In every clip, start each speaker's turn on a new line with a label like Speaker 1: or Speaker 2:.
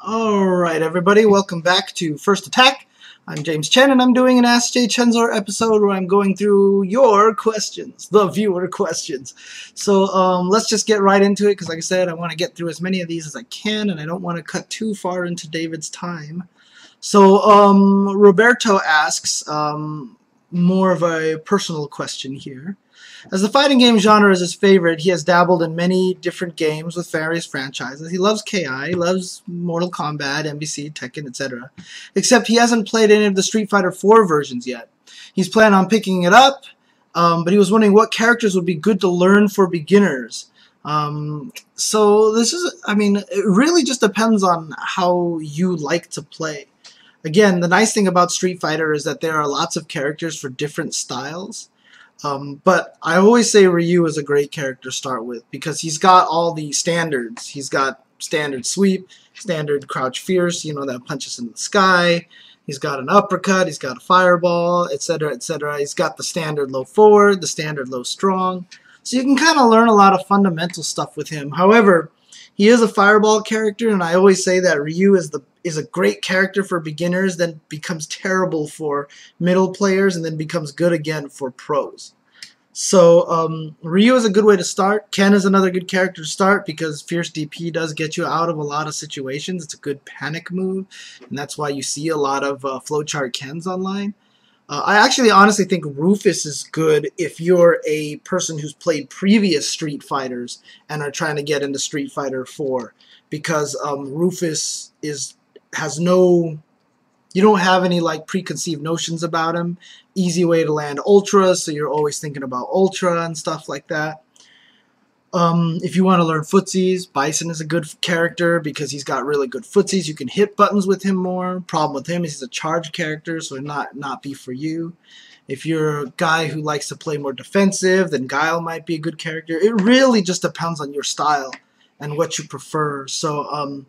Speaker 1: Alright everybody, welcome back to First Attack. I'm James Chen and I'm doing an Ask jchensor episode where I'm going through your questions, the viewer questions. So let's just get right into it because like I said, I want to get through as many of these as I can and I don't want to cut too far into David's time. So Roberto asks more of a personal question here. As the fighting game genre is his favorite, he has dabbled in many different games with various franchises. He loves KI, he loves Mortal Kombat, MBC, Tekken, etc. Except he hasn't played any of the Street Fighter 4 versions yet. He's planning on picking it up, but he was wondering what characters would be good to learn for beginners. So this is, it really just depends on how you like to play. Again, the nice thing about Street Fighter is that there are lots of characters for different styles. But I always say Ryu is a great character to start with because he's got all the standards. He's got standard sweep, standard crouch fierce, that punches in the sky. He's got an uppercut, he's got a fireball, etc., etc. He's got the standard low forward, the standard low strong. So you can kind of learn a lot of fundamental stuff with him. However, he is a fireball character, and I always say that Ryu is a great character for beginners, then becomes terrible for middle players, and then becomes good again for pros. So Ryu is a good way to start. Ken is another good character to start because Fierce DP does get you out of a lot of situations. It's a good panic move, and that's why you see a lot of flowchart Kens online. I actually honestly think Rufus is good if you're a person who's played previous Street Fighters and are trying to get into Street Fighter 4 because Rufus has no, you don't have any like preconceived notions about him. Easy way to land Ultra, so you're always thinking about Ultra and stuff like that. If you want to learn footsies, Bison is a good character because he's got really good footsies. You can hit buttons with him more. Problem with him is he's a charge character, so not be for you. If you're a guy who likes to play more defensive, then Guile might be a good character. It really just depends on your style and what you prefer. So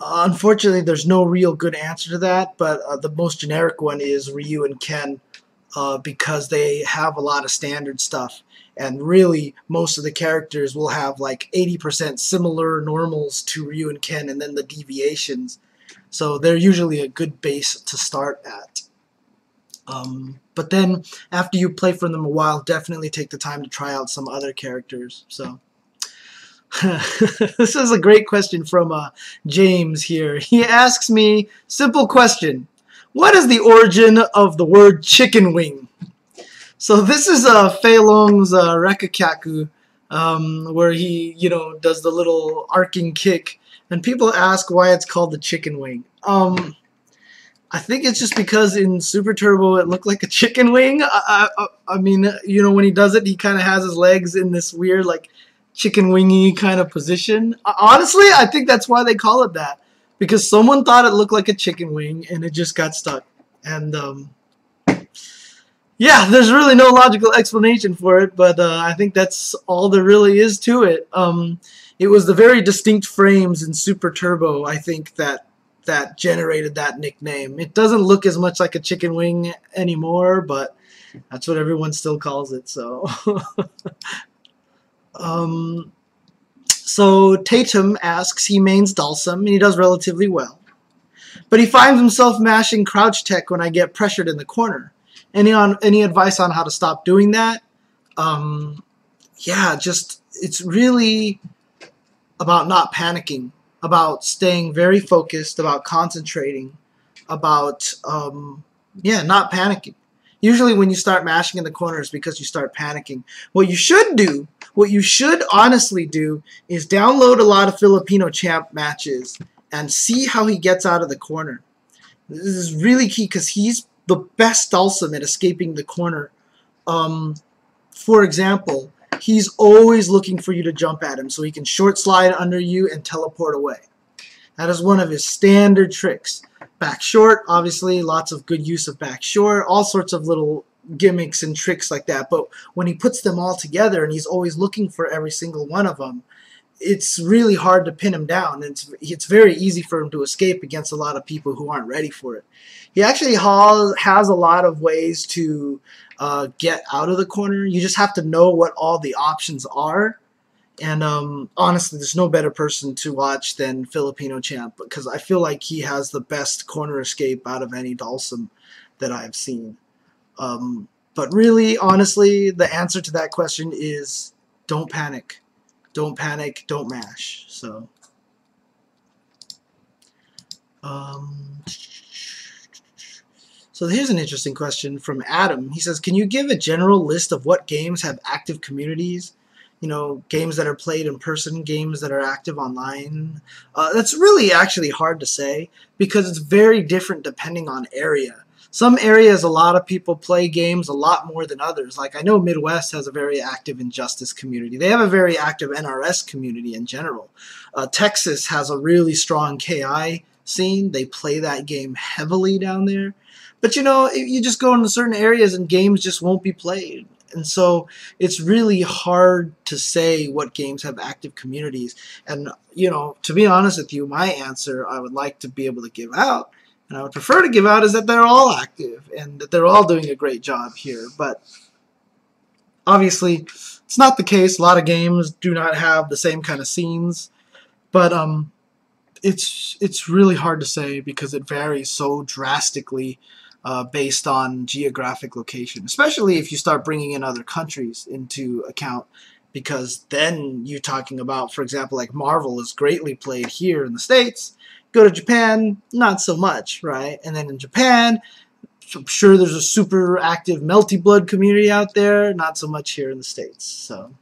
Speaker 1: unfortunately, there's no real good answer to that, but the most generic one is Ryu and Ken because they have a lot of standard stuff. And really, most of the characters will have like 80% similar normals to Ryu and Ken, and then the deviations. So they're usually a good base to start at. But then, after you play for them a while, definitely take the time to try out some other characters. So this is a great question from James here. He asks me, simple question, what is the origin of the word chicken wing? So this is Fei Long's Rekakaku, where he, does the little arcing kick, and people ask why it's called the chicken wing. I think it's just because in Super Turbo it looked like a chicken wing. When he does it, he kind of has his legs in this weird, like, chicken wingy kind of position. Honestly, I think that's why they call it that, because someone thought it looked like a chicken wing, and it just got stuck. And, yeah, there's really no logical explanation for it, but I think that's all there really is to it. It was the very distinct frames in Super Turbo, I think, that generated that nickname. It doesn't look as much like a chicken wing anymore, but that's what everyone still calls it, so. So Tatum asks, he mains Dhalsim, and he does relatively well. But he finds himself mashing crouch tech when I get pressured in the corner. Any advice on how to stop doing that? Yeah, it's really about not panicking, about staying very focused, about concentrating, about, not panicking. Usually when you start mashing in the corners because you start panicking. What you should honestly do is download a lot of Filipino champ matches and see how he gets out of the corner. This is really key because he's the best Dhalsim at escaping the corner. For example, he's always looking for you to jump at him so he can short slide under you and teleport away. That is one of his standard tricks. Back short, obviously, lots of good use of back short, all sorts of little gimmicks and tricks like that. But when he puts them all together and he's always looking for every single one of them, it's really hard to pin him down. It's very easy for him to escape against a lot of people who aren't ready for it. He actually has a lot of ways to get out of the corner. You just have to know what all the options are. And honestly, there's no better person to watch than Filipino Champ, because I feel like he has the best corner escape out of any Dhalsim that I've seen. But really, honestly, the answer to that question is don't panic. Don't panic, don't mash. So here's an interesting question from Adam. He says, can you give a general list of what games have active communities? You know, games that are played in person, games that are active online. That's really actually hard to say because it's very different depending on area. Some areas, a lot of people play games a lot more than others. Like I know Midwest has a very active Injustice community. They have a very active NRS community in general. Texas has a really strong KI scene. They play that game heavily down there. But you know, you just go into certain areas and games just won't be played. And so it's really hard to say what games have active communities. And, you know, to be honest with you, my answer I would like to be able to give out, and I would prefer to give out, is that they're all active and that they're all doing a great job here. But obviously, it's not the case. A lot of games do not have the same kind of scenes. But it's really hard to say because it varies so drastically based on geographic location, especially if you start bringing in other countries into account, because then you're talking about, for example, like Marvel is greatly played here in the States. Go to Japan, not so much, right? And then in Japan, I'm sure there's a super active Melty Blood community out there, not so much here in the States. So,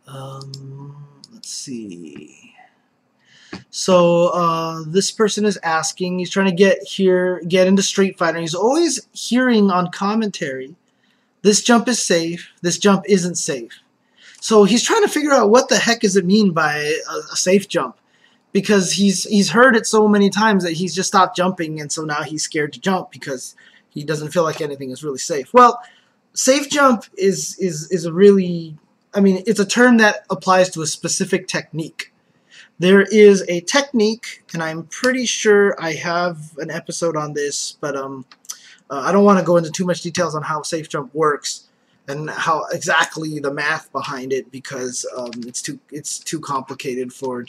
Speaker 1: let's see. So this person is asking, he's trying to get into Street Fighter. He's always hearing on commentary, this jump is safe, this jump isn't safe. So he's trying to figure out what the heck does it mean by a safe jump, because he's heard it so many times that he's just stopped jumping, and so now he's scared to jump because he doesn't feel like anything is really safe. Well, safe jump is a really, I mean, it's a term that applies to a specific technique. There is a technique, and I'm pretty sure I have an episode on this, but I don't want to go into too much details on how safe jump works and how exactly the math behind it, because it's too complicated for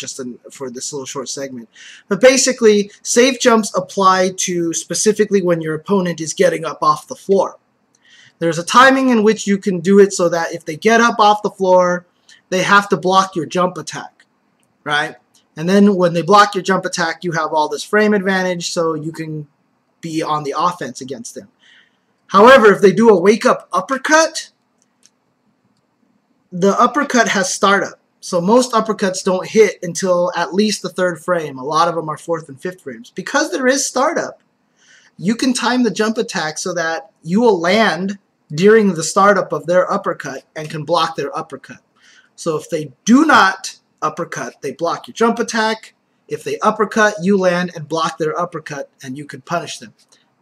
Speaker 1: for this little short segment. But basically, safe jumps apply to specifically when your opponent is getting up off the floor. There's a timing in which you can do it so that if they get up off the floor, they have to block your jump attack, right? And then when they block your jump attack, you have all this frame advantage, so you can be on the offense against them. However, if they do a wake-up uppercut, the uppercut has startup. So most uppercuts don't hit until at least the third frame. A lot of them are fourth and fifth frames. Because there is startup, you can time the jump attack so that you will land during the startup of their uppercut and can block their uppercut. So if they do not uppercut, they block your jump attack. If they uppercut, you land and block their uppercut, and you could punish them.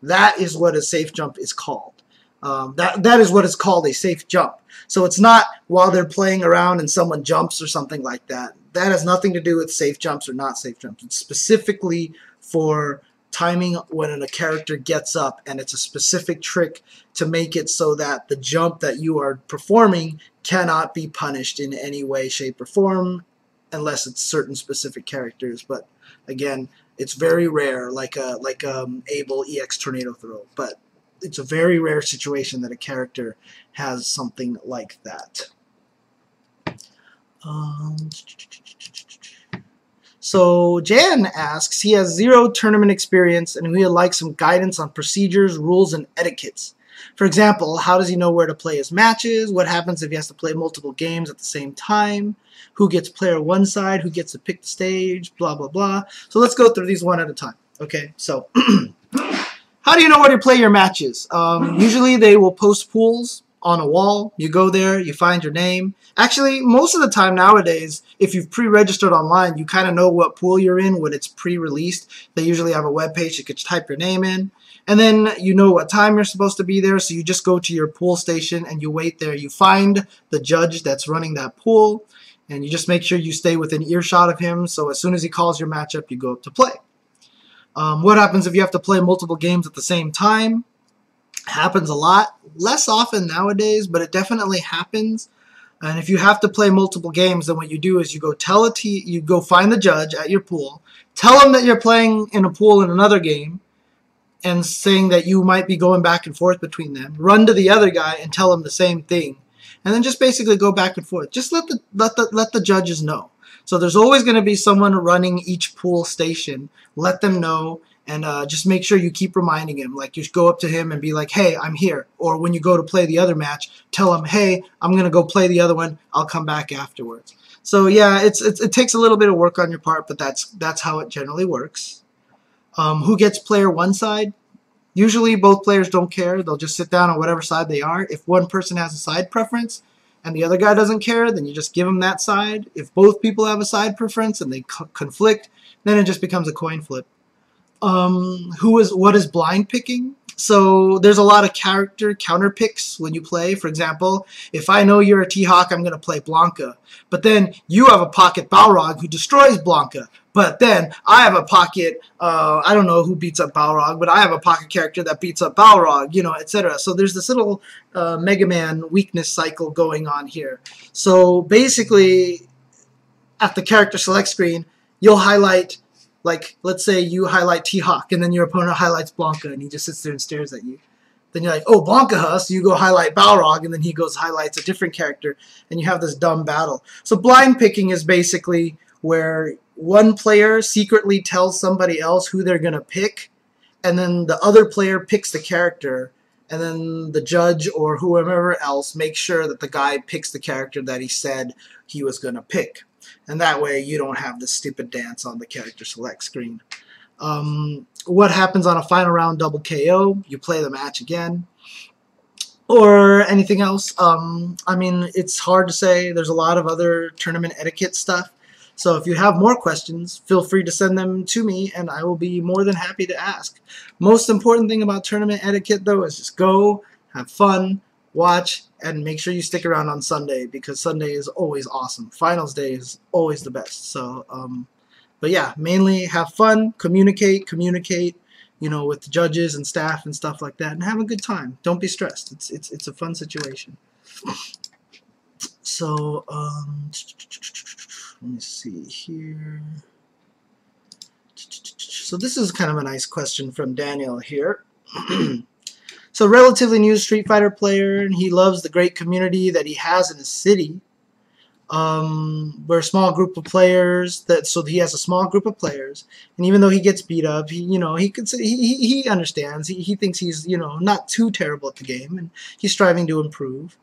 Speaker 1: That is what a safe jump is called. That is what is called a safe jump. So it's not while they're playing around and someone jumps or something like that. That has nothing to do with safe jumps or not safe jumps. It's specifically for timing when a character gets up, and it's a specific trick to make it so that the jump that you are performing cannot be punished in any way, shape, or form, unless it's certain specific characters. But again, it's very rare, like Able EX Tornado Throw. But it's a very rare situation that a character has something like that. So Jan asks, he has 0 tournament experience and he would like some guidance on procedures, rules, and etiquettes. For example, how does he know where to play his matches? What happens if he has to play multiple games at the same time? Who gets player one side? Who gets to pick the stage? Blah, blah, blah. So let's go through these one at a time. Okay, so how do you know where to play your matches? Usually they will post pools on a wall. You go there, you find your name. Actually, most of the time nowadays, if you've pre-registered online, you kind of know what pool you're in when it's pre-released. They usually have a web page you could type your name in. And then you know what time you're supposed to be there, so you just go to your pool station and you wait there. You find the judge that's running that pool, and you just make sure you stay within earshot of him, so as soon as he calls your matchup, you go up to play. What happens if you have to play multiple games at the same time? Happens a lot. Less often nowadays, but it definitely happens. And if you have to play multiple games, then what you do is you go find the judge at your pool, tell him that you're playing in a pool in another game, and saying that you might be going back and forth between them. Run to the other guy and tell him the same thing, and then just basically go back and forth. Just let the judges know. So there's always going to be someone running each pool station. Let them know. And just make sure you keep reminding him. Like, you go up to him and be like, hey, I'm here. Or when you go to play the other match, tell him, hey, I'm going to go play the other one. I'll come back afterwards. So, yeah, it takes a little bit of work on your part, but that's how it generally works. Who gets player one side? Usually both players don't care. They'll just sit down on whatever side they are. If one person has a side preference and the other guy doesn't care, then you just give him that side. If both people have a side preference and they conflict, then it just becomes a coin flip. What is blind picking? So there's a lot of character counter picks when you play. For example, if I know you're a T-Hawk, I'm going to play Blanca. But then you have a pocket Balrog who destroys Blanca. But then I have a pocket, I don't know who beats up Balrog, but I have a pocket character that beats up Balrog, etc. So there's this little Mega Man weakness cycle going on here. So basically, at the character select screen, you'll highlight, like, let's say you highlight T-Hawk, and then your opponent highlights Blanca, and he just sits there and stares at you. Then you're like, oh, Blanca, huh? So you go highlight Balrog, and then he goes highlights a different character, and you have this dumb battle. So blind picking is basically where one player secretly tells somebody else who they're going to pick, and then the other player picks the character, and then the judge or whoever else makes sure that the guy picks the character that he said he was going to pick. And that way you don't have this stupid dance on the character select screen. What happens on a final round double KO? You play the match again. Or anything else. I mean, it's hard to say. There's a lot of other tournament etiquette stuff. So if you have more questions, feel free to send them to me, and I will be more than happy to ask. Most important thing about tournament etiquette, though, is just go, have fun, watch, and make sure you stick around on Sunday, because Sunday is always awesome. Finals day is always the best. So, but yeah, mainly have fun, communicate, with the judges and staff and stuff like that, and have a good time. Don't be stressed. It's a fun situation. So, let me see here. So this is kind of a nice question from Daniel here. So, relatively new Street Fighter player, and he loves the great community that he has in his city. We're a small group of players, so he has a small group of players, and even though he gets beat up, he understands. He thinks he's not too terrible at the game, and he's striving to improve.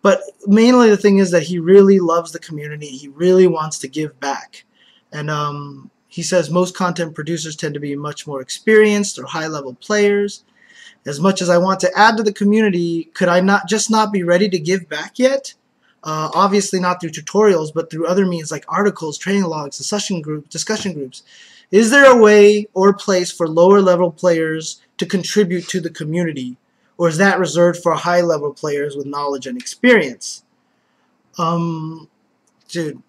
Speaker 1: But mainly the thing is that he really loves the community. He really wants to give back, and he says most content producers tend to be much more experienced or high-level players. As much as I want to add to the community, could I not be ready to give back yet? Obviously not through tutorials, but through other means like articles, training logs, discussion groups. Is there a way or place for lower level players to contribute to the community? Or is that reserved for high level players with knowledge and experience? Dude.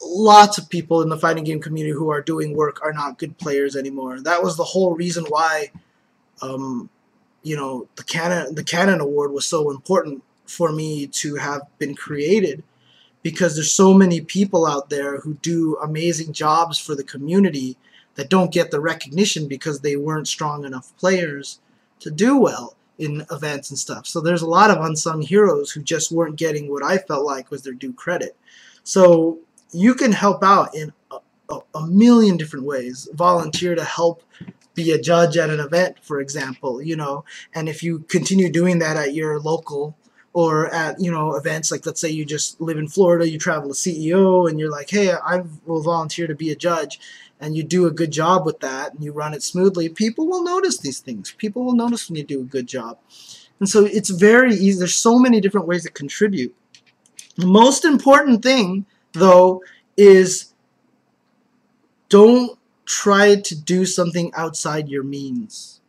Speaker 1: Lots of people in the fighting game community who are doing work are not good players anymore. That was the whole reason why, the Canon Award was so important for me to have been created, because there's so many people out there who do amazing jobs for the community that don't get the recognition because they weren't strong enough players to do well in events and stuff. So there's a lot of unsung heroes who just weren't getting what I felt like was their due credit. So you can help out in a million different ways. Volunteer to help be a judge at an event, for example, and if you continue doing that at your local or at, events, like let's say you just live in Florida, you travel to CEO, and you're like, hey, I will volunteer to be a judge, and you do a good job with that, and you run it smoothly, people will notice these things. People will notice when you do a good job. And so it's very easy. There's so many different ways to contribute. The most important thing, though, is don't try to do something outside your means.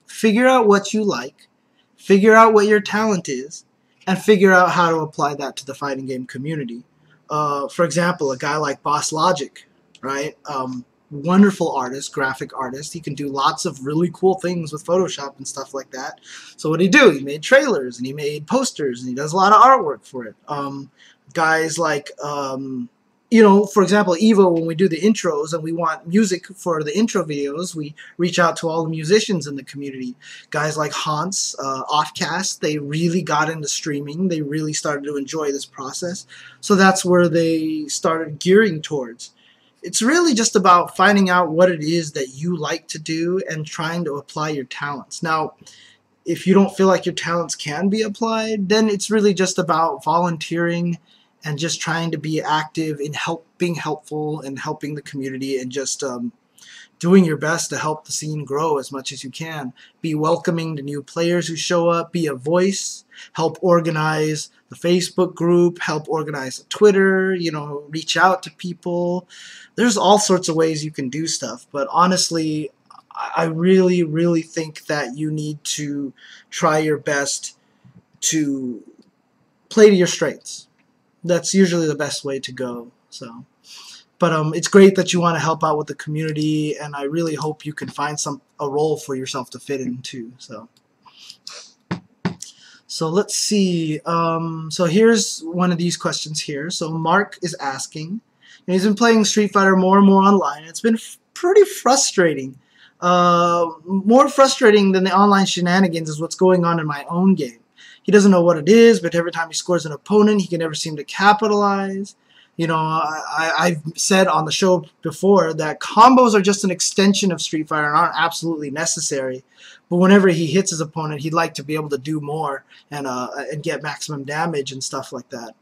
Speaker 1: Figure out what you like, figure out what your talent is, and figure out how to apply that to the fighting game community. For example, a guy like Boss Logic, right? wonderful artist, graphic artist. He can do lots of really cool things with Photoshop and stuff like that. So what did he do? He made trailers and he made posters and he does a lot of artwork for it. Guys like, you know, for example, Evo, when we do the intros and we want music for the intro videos, we reach out to all the musicians in the community. Guys like Hans, Offcast, they really got into streaming. They really started to enjoy this process. So that's where they started gearing towards. It's really just about finding out what it is that you like to do and trying to apply your talents. Now, if you don't feel like your talents can be applied, then it's really just about volunteering and just trying to be active in being helpful and helping the community and just doing your best to help the scene grow as much as you can. Be welcoming to new players who show up, be a voice, help organize the Facebook group, help organize Twitter, you know, reach out to people. There's all sorts of ways you can do stuff, but honestly, I really, really think that you need to try your best to play to your strengths. That's usually the best way to go. So, but it's great that you want to help out with the community, and I really hope you can find a role for yourself to fit into. So let's see. So here's one of these questions here. So Mark is asking, and he's been playing Street Fighter more and more online. It's been pretty frustrating. More frustrating than the online shenanigans is what's going on in my own game. He doesn't know what it is, but every time he scores an opponent, he can never seem to capitalize. You know, I've said on the show before that combos are just an extension of Street Fighter and aren't absolutely necessary. But whenever he hits his opponent, he'd like to be able to do more and get maximum damage and stuff like that.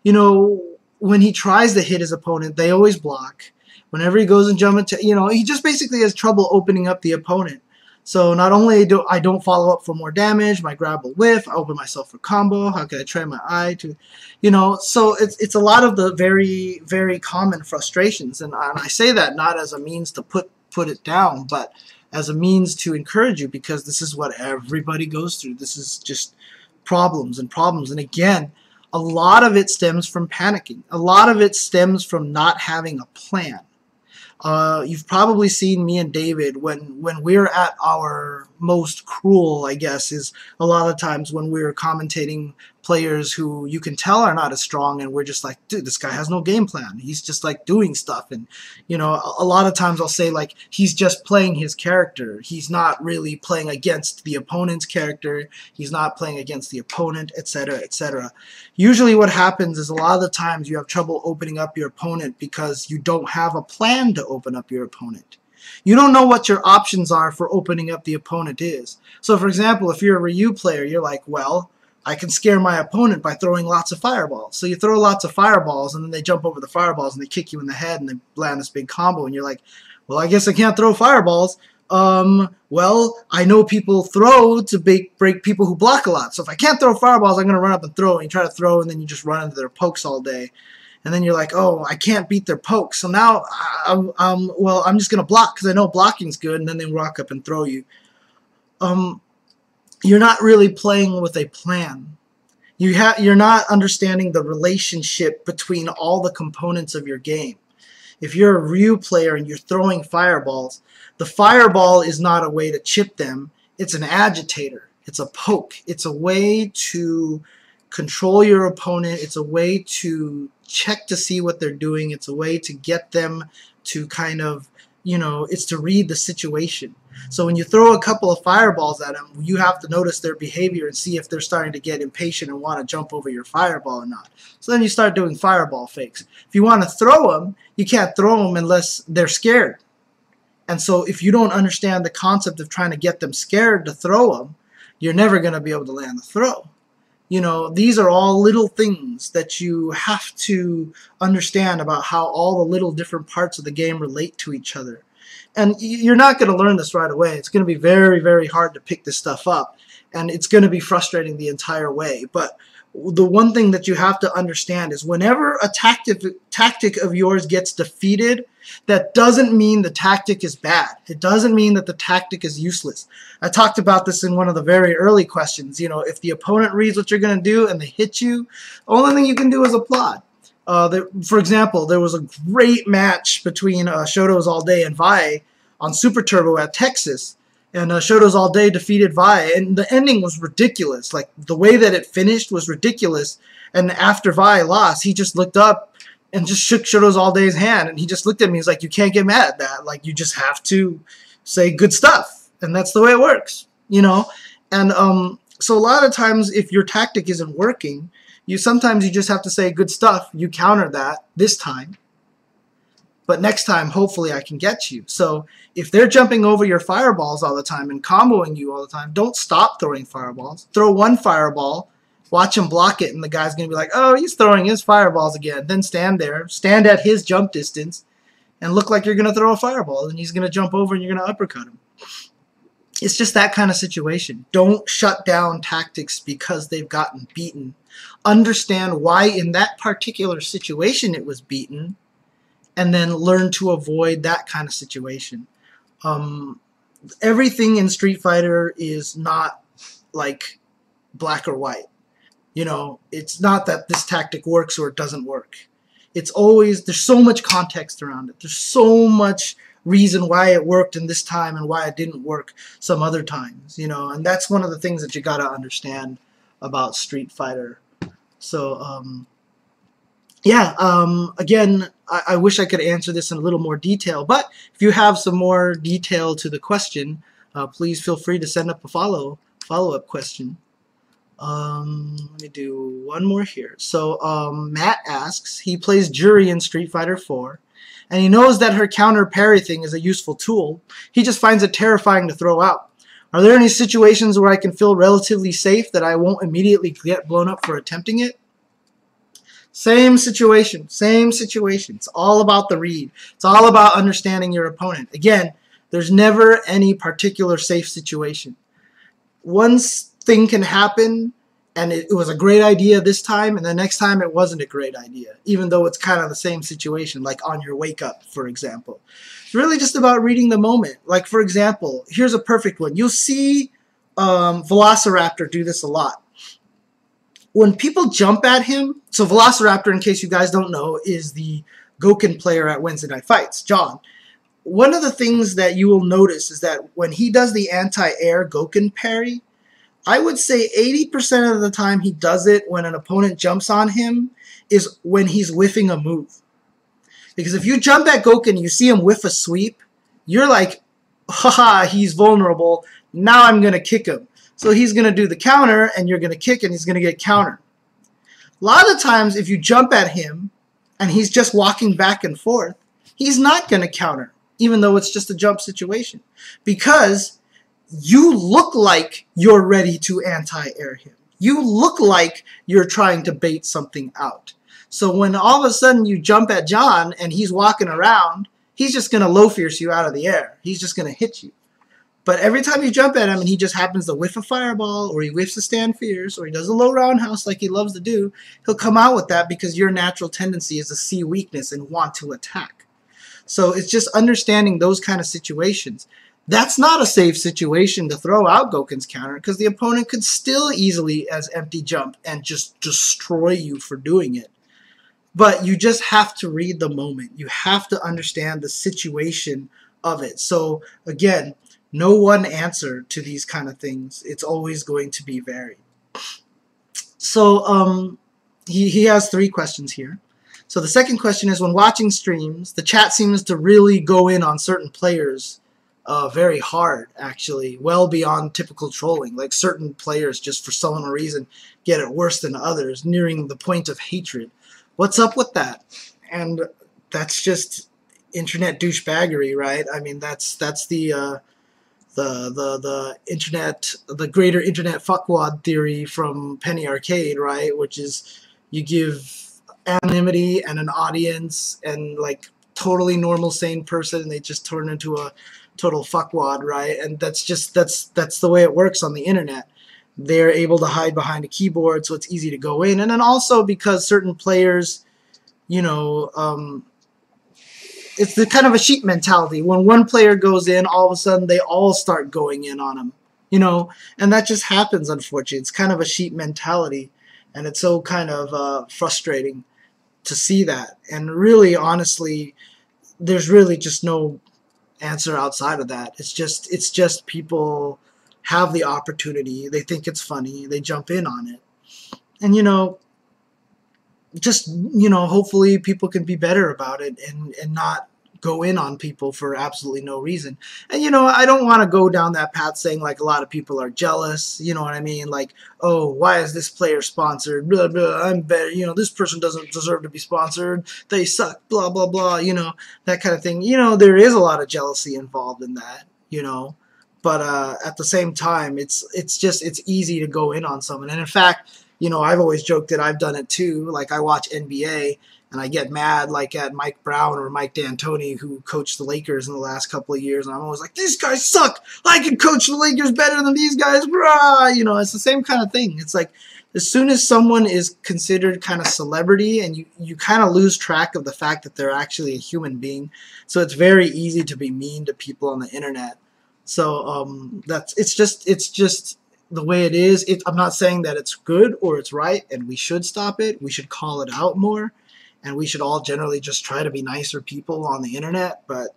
Speaker 1: You know, when he tries to hit his opponent, they always block. Whenever he goes and jump into, you know, he just basically has trouble opening up the opponent. So not only do I don't follow up for more damage, my grab will whiff, I open myself for combo, how can I train my eye to, you know, so it's a lot of the very, very common frustrations. And I say that not as a means to put it down, but as a means to encourage you, because this is what everybody goes through. This is just problems and problems. And again, a lot of it stems from panicking. A lot of it stems from not having a plan. You've probably seen me and David when we're at our most cruel, I guess, is a lot of times when we're commentating players who you can tell are not as strong, and we're just like, dude, this guy has no game plan. He's just like doing stuff. And, you know, a lot of times I'll say like, he's just playing his character. He's not really playing against the opponent's character. He's not playing against the opponent, etc., etc. Usually what happens is a lot of the times you have trouble opening up your opponent because you don't have a plan to open up your opponent. You don't know what your options are for opening up the opponent is. So for example, if you're a Ryu player, you're like, well, I can scare my opponent by throwing lots of fireballs. So you throw lots of fireballs, and then they jump over the fireballs, and they kick you in the head, and they land this big combo, and you're like, well, I guess I can't throw fireballs. Well, I know people throw to break people who block a lot. So if I can't throw fireballs, I'm going to run up and throw. And you try to throw, and then you just run into their pokes all day. And then you're like, oh, I can't beat their pokes. So now, well, I'm just going to block because I know blocking's good. And then they walk up and throw you. You're not really playing with a plan. You're not understanding the relationship between all the components of your game. If you're a Ryu player and you're throwing fireballs, the fireball is not a way to chip them. It's an agitator. It's a poke. It's a way to control your opponent. It's a way to check to see what they're doing. It's a way to get them to kind of, you know, it's to read the situation. So when you throw a couple of fireballs at them, you have to notice their behavior and see if they're starting to get impatient and want to jump over your fireball or not. So then you start doing fireball fakes. If you want to throw them, you can't throw them unless they're scared. And so if you don't understand the concept of trying to get them scared to throw them, you're never going to be able to land the throw. You know, these are all little things that you have to understand about how all the little different parts of the game relate to each other. And you're not going to learn this right away. It's going to be very, very hard to pick this stuff up. And it's going to be frustrating the entire way. But the one thing that you have to understand is whenever a tactic of yours gets defeated, that doesn't mean the tactic is bad. It doesn't mean that the tactic is useless. I talked about this in one of the very early questions. You know, if the opponent reads what you're going to do and they hit you, the only thing you can do is applaud. For example, there was a great match between Shotos All Day and Vi on Super Turbo at Texas, and Shotos All Day defeated Vi, and the ending was ridiculous. Like, the way that it finished was ridiculous, and after Vi lost, he just looked up and just shook Shotos All Day's hand, and he just looked at me. He's like, you can't get mad at that. Like, you just have to say good stuff, and that's the way it works, you know? And so a lot of times, if your tactic isn't working, sometimes you just have to say good stuff. You counter that this time, but next time, hopefully I can get you. So if they're jumping over your fireballs all the time and comboing you all the time, don't stop throwing fireballs. Throw one fireball, watch him block it, and the guy's going to be like, oh, he's throwing his fireballs again. Then stand there, stand at his jump distance, and look like you're going to throw a fireball, and he's going to jump over and you're going to uppercut him. It's just that kind of situation. Don't shut down tactics because they've gotten beaten. Understand why in that particular situation it was beaten, and then learn to avoid that kind of situation. Everything in Street Fighter is not like black or white. You know, it's not that this tactic works or it doesn't work. It's always, there's so much context around it. There's so much reason why it worked in this time and why it didn't work some other times, you know, and that's one of the things that you got to understand about Street Fighter. So, again, I wish I could answer this in a little more detail, but if you have some more detail to the question, please feel free to send up a follow-up question. Let me do one more here. So, Matt asks, he plays Jury in Street Fighter 4, and he knows that her counter parry thing is a useful tool. He just finds it terrifying to throw out. Are there any situations where I can feel relatively safe that I won't immediately get blown up for attempting it? Same situation, same situation. It's all about the read. It's all about understanding your opponent. Again, there's never any particular safe situation. One thing can happen, and it was a great idea this time, and the next time it wasn't a great idea, even though it's kind of the same situation, like on your wake up, for example. It's really just about reading the moment. Like, for example, here's a perfect one. You'll see Velociraptor do this a lot. When people jump at him, so Velociraptor, in case you guys don't know, is the Gouken player at Wednesday Night Fights, John. One of the things that you will notice is that when he does the anti-air Gouken parry, I would say 80% of the time he does it when an opponent jumps on him is when he's whiffing a move. Because if you jump at Gouken and you see him whiff a sweep, you're like, haha, he's vulnerable, now I'm going to kick him. So he's going to do the counter, and you're going to kick, and he's going to get countered. A lot of the times, if you jump at him, and he's just walking back and forth, he's not going to counter, even though it's just a jump situation. Because you look like you're ready to anti-air him. You look like you're trying to bait something out. So when all of a sudden you jump at John, and he's walking around, he's just going to low fierce you out of the air. He's just going to hit you. But every time you jump at him and he just happens to whiff a fireball, or he whiffs a stand fierce, or he does a low roundhouse like he loves to do, he'll come out with that because your natural tendency is to see weakness and want to attack. So it's just understanding those kind of situations. That's not a safe situation to throw out Gouken's counter, because the opponent could still easily as empty jump and just destroy you for doing it. But you just have to read the moment. You have to understand the situation of it. So again, no one answer to these kind of things. It's always going to be varied. So he has 3 questions here. So the second question is, when watching streams, the chat seems to really go in on certain players very hard, actually, well beyond typical trolling. Like, certain players, just for some reason, get it worse than others, nearing the point of hatred. What's up with that? And that's just internet douchebaggery, right? I mean, that's the internet, the greater internet fuckwad theory from Penny Arcade, right? Which is, you give anonymity and an audience and like totally normal sane person, and they just turn into a total fuckwad, right? And that's the way it works on the internet. They're able to hide behind a keyboard, so it's easy to go in. And then also because certain players, you know, it's the kind of a sheep mentality. When one player goes in, all of a sudden they all start going in on him, you know, and that just happens, unfortunately. It's kind of a sheep mentality, and it's so kind of frustrating. to see that. And really, honestly, there's really just no answer outside of that. It's just people have the opportunity, they think it's funny, they jump in on it. And just hopefully people can be better about it and not go in on people for absolutely no reason. And I don't want to go down that path saying like a lot of people are jealous, you know what I mean, like, oh, why is this player sponsored, blah blah, I'm better, this person doesn't deserve to be sponsored, they suck, blah blah blah, that kind of thing. There is a lot of jealousy involved in that, but at the same time, it's easy to go in on someone. And in fact, I've always joked that I've done it too. Like, I watch NBA and I get mad like at Mike Brown or Mike D'Antoni, who coached the Lakers in the last couple of years, and I'm always like, these guys suck, I can coach the Lakers better than these guys, rah! It's the same kind of thing. It's like, as soon as someone is considered kind of celebrity, and you kind of lose track of the fact that they're actually a human being, so it's very easy to be mean to people on the internet. So it's just the way it is. I'm not saying that it's good or it's right, and we should stop it. We should call it out more, and we should all generally just try to be nicer people on the internet. But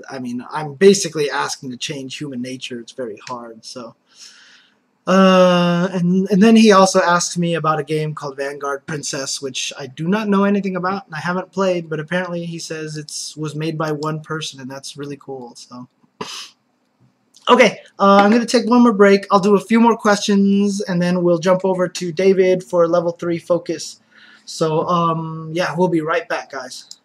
Speaker 1: I'm basically asking to change human nature. It's very hard. So, and then he also asked me about a game called Vanguard Princess, which I do not know anything about and I haven't played. But apparently, he says was made by one person, and that's really cool. So. Okay, I'm going to take one more break. I'll do a few more questions, and then we'll jump over to David for level 3 focus. So, yeah, we'll be right back, guys.